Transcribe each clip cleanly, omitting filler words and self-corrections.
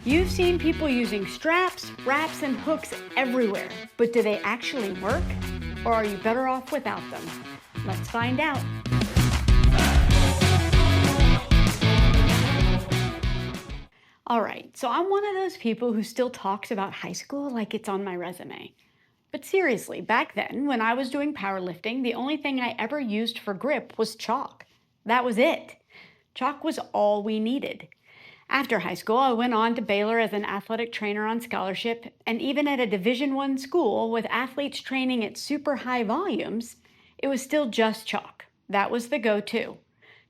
You've seen people using straps, wraps, and hooks everywhere, but do they actually work? Or are you better off without them? Let's find out. All right, so I'm one of those people who still talks about high school like it's on my resume. But seriously, back then, when I was doing powerlifting, the only thing I ever used for grip was chalk. That was it. Chalk was all we needed. After high school, I went on to Baylor as an athletic trainer on scholarship, and even at a Division I school with athletes training at super high volumes, it was still just chalk. That was the go-to.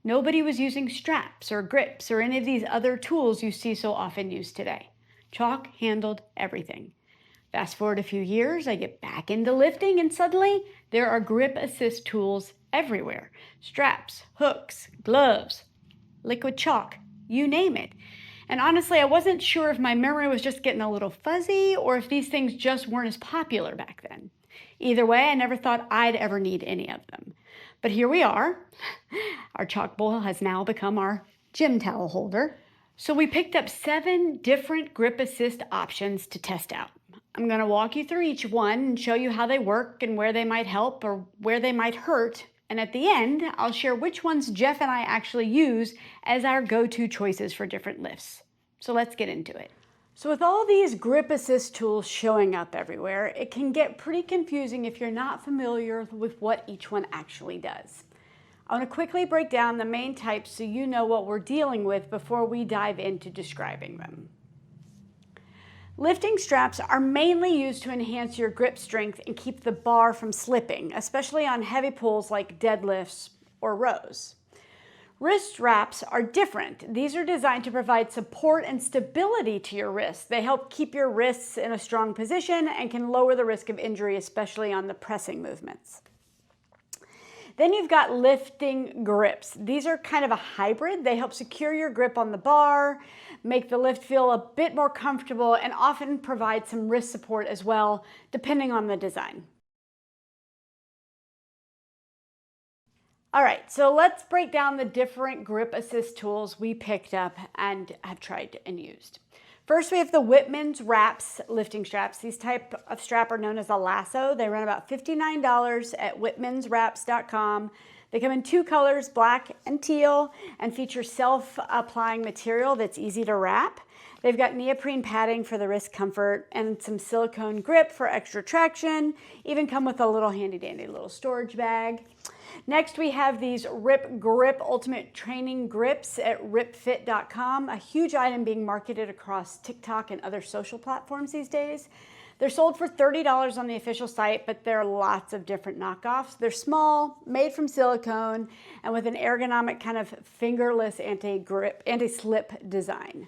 Nobody was using straps or grips or any of these other tools you see so often used today. Chalk handled everything. Fast forward a few years, I get back into lifting, and suddenly there are grip assist tools everywhere. Straps, hooks, gloves, liquid chalk, you name it. And honestly, I wasn't sure if my memory was just getting a little fuzzy or if these things just weren't as popular back then. Either way, I never thought I'd ever need any of them. But here we are. Our chalk bowl has now become our gym towel holder. So we picked up 7 different grip assist options to test out. I'm going to walk you through each one and show you how they work and where they might help or where they might hurt. And at the end, I'll share which ones Jeff and I actually use as our go-to choices for different lifts. So let's get into it. So with all these grip assist tools showing up everywhere, it can get pretty confusing if you're not familiar with what each one actually does. I want to quickly break down the main types so you know what we're dealing with before we dive into describing them. Lifting straps are mainly used to enhance your grip strength and keep the bar from slipping, especially on heavy pulls like deadlifts or rows. Wrist wraps are different. These are designed to provide support and stability to your wrists. They help keep your wrists in a strong position and can lower the risk of injury, especially on the pressing movements. Then you've got lifting grips. These are kind of a hybrid. They help secure your grip on the bar, make the lift feel a bit more comfortable, and often provide some wrist support as well, depending on the design. All right, so let's break down the different grip assist tools we picked up and have tried and used. First, we have the Whitman's Wraps lifting straps. These type of strap are known as a lasso. They run about $59 at whitmanswraps.com. They come in 2 colors, black and teal, and feature self-applying material that's easy to wrap. They've got neoprene padding for the wrist comfort and some silicone grip for extra traction. Even come with a little handy-dandy little storage bag. Next, we have these Rip Grip Ultimate Training Grips at ripfit.com, a huge item being marketed across TikTok and other social platforms these days. They're sold for $30 on the official site, but there are lots of different knockoffs. They're small, made from silicone, and with an ergonomic kind of fingerless anti-slip design.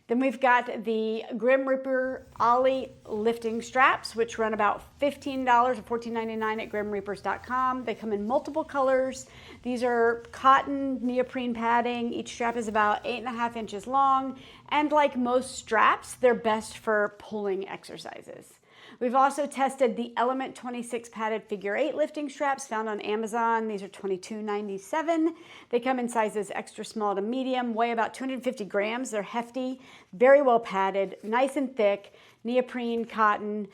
Then we've got the Grim Reaper Ollie lifting straps, which run about $15 or $14.99 at grimreapers.com. They come in multiple colors. These are cotton neoprene padding. Each strap is about 8.5 inches long. And like most straps, they're best for pulling exercises. We've also tested the Element 26 padded figure 8 lifting straps found on Amazon. These are $22.97. They come in sizes extra small to medium, weigh about 250 grams. They're hefty, very well padded, nice and thick, neoprene, cotton.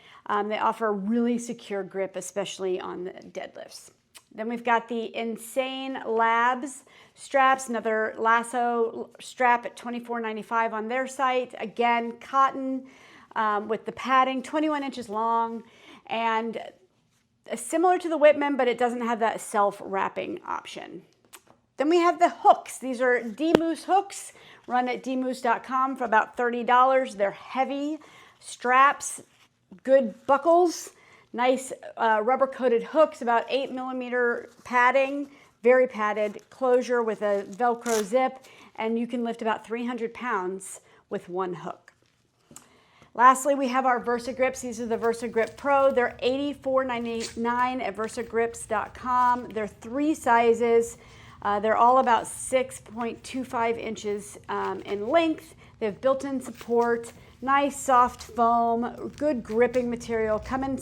They offer a really secure grip, especially on the deadlifts. Then we've got the Insane Labs straps, another lasso strap at $24.95 on their site. Again, cotton. With the padding, 21 inches long, and similar to the Whitman, but it doesn't have that self-wrapping option. Then we have the hooks. These are D-Moose hooks, run at dmoose.com for about $30. They're heavy straps, good buckles, nice rubber-coated hooks, about 8mm padding, very padded closure with a Velcro zip, and you can lift about 300 pounds with one hook. Lastly, we have our VersaGrips. These are the VersaGrip Pro. They're $84.99 at versagrips.com. They're 3 sizes. They're all about 6.25 inches in length. They have built-in support, nice soft foam, good gripping material, come in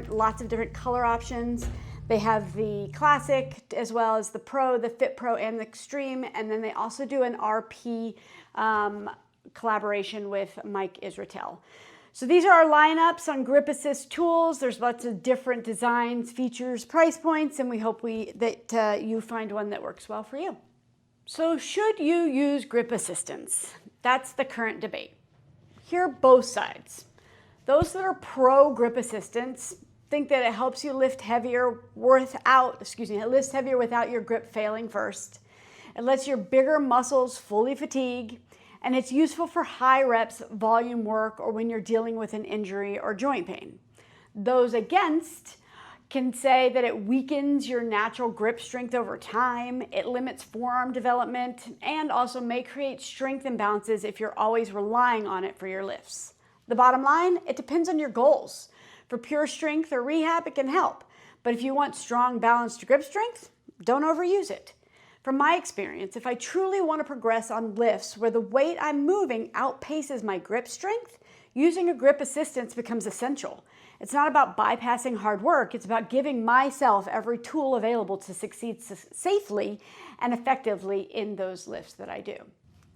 lots of different color options. They have the Classic as well as the Pro, the Fit Pro, and the Extreme, and then they also do an RP collaboration with Mike Israetel. So these are our lineups on Grip Assist tools. There's lots of different designs, features, price points, and we hope that you find one that works well for you. So should you use grip assistance? That's the current debate. Hear both sides. Those that are pro grip assistance think that it helps you lift heavier without your grip failing first. It lets your bigger muscles fully fatigue, and it's useful for high reps volume work or when you're dealing with an injury or joint pain. Those against can say that it weakens your natural grip strength over time, it limits forearm development, and also may create strength imbalances if you're always relying on it for your lifts. The bottom line, it depends on your goals. For pure strength or rehab, it can help. But if you want strong, balanced grip strength, don't overuse it. From my experience, if I truly want to progress on lifts where the weight I'm moving outpaces my grip strength, using a grip assistance becomes essential. It's not about bypassing hard work, it's about giving myself every tool available to succeed safely and effectively in those lifts that I do.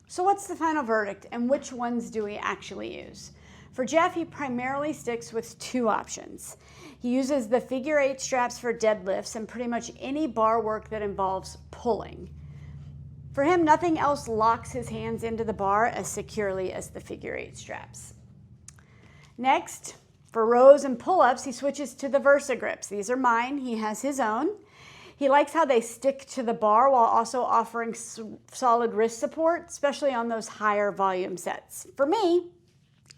So what's the final verdict, and which ones do we actually use? For Jeff, he primarily sticks with two options. He uses the figure 8 straps for deadlifts and pretty much any bar work that involves pulling. For him, nothing else locks his hands into the bar as securely as the figure 8 straps. Next, for rows and pull-ups, he switches to the Versa grips. These are mine. He has his own. He likes how they stick to the bar while also offering solid wrist support, especially on those higher volume sets. For me,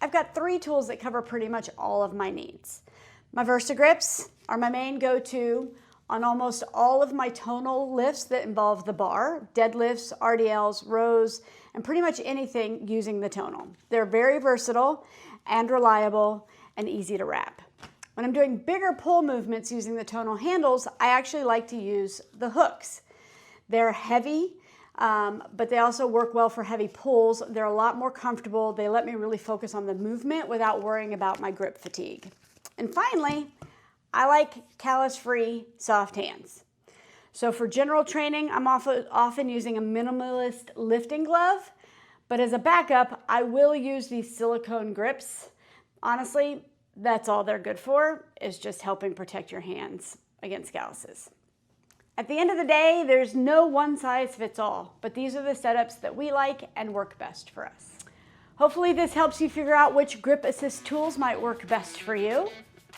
I've got 3 tools that cover pretty much all of my needs. My Versa grips are my main go-to on almost all of my tonal lifts that involve the bar, deadlifts, RDLs, rows, and pretty much anything using the tonal. They're very versatile and reliable and easy to wrap. When I'm doing bigger pull movements using the tonal handles, I actually like to use the hooks. They're heavy, but they also work well for heavy pulls. They're a lot more comfortable. They let me really focus on the movement without worrying about my grip fatigue. And finally, I like callus-free soft hands. So for general training, I'm often using a minimalist lifting glove, but as a backup, I will use these silicone grips. Honestly, that's all they're good for, is just helping protect your hands against calluses. At the end of the day, there's no one size fits all, but these are the setups that we like and work best for us. Hopefully this helps you figure out which grip assist tools might work best for you,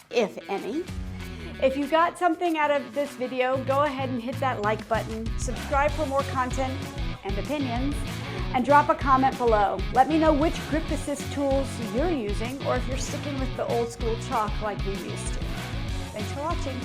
if any. If you got something out of this video, go ahead and hit that like button, subscribe for more content and opinions, and drop a comment below. Let me know which grip assist tools you're using, or if you're sticking with the old school chalk like we used to. Thanks for watching.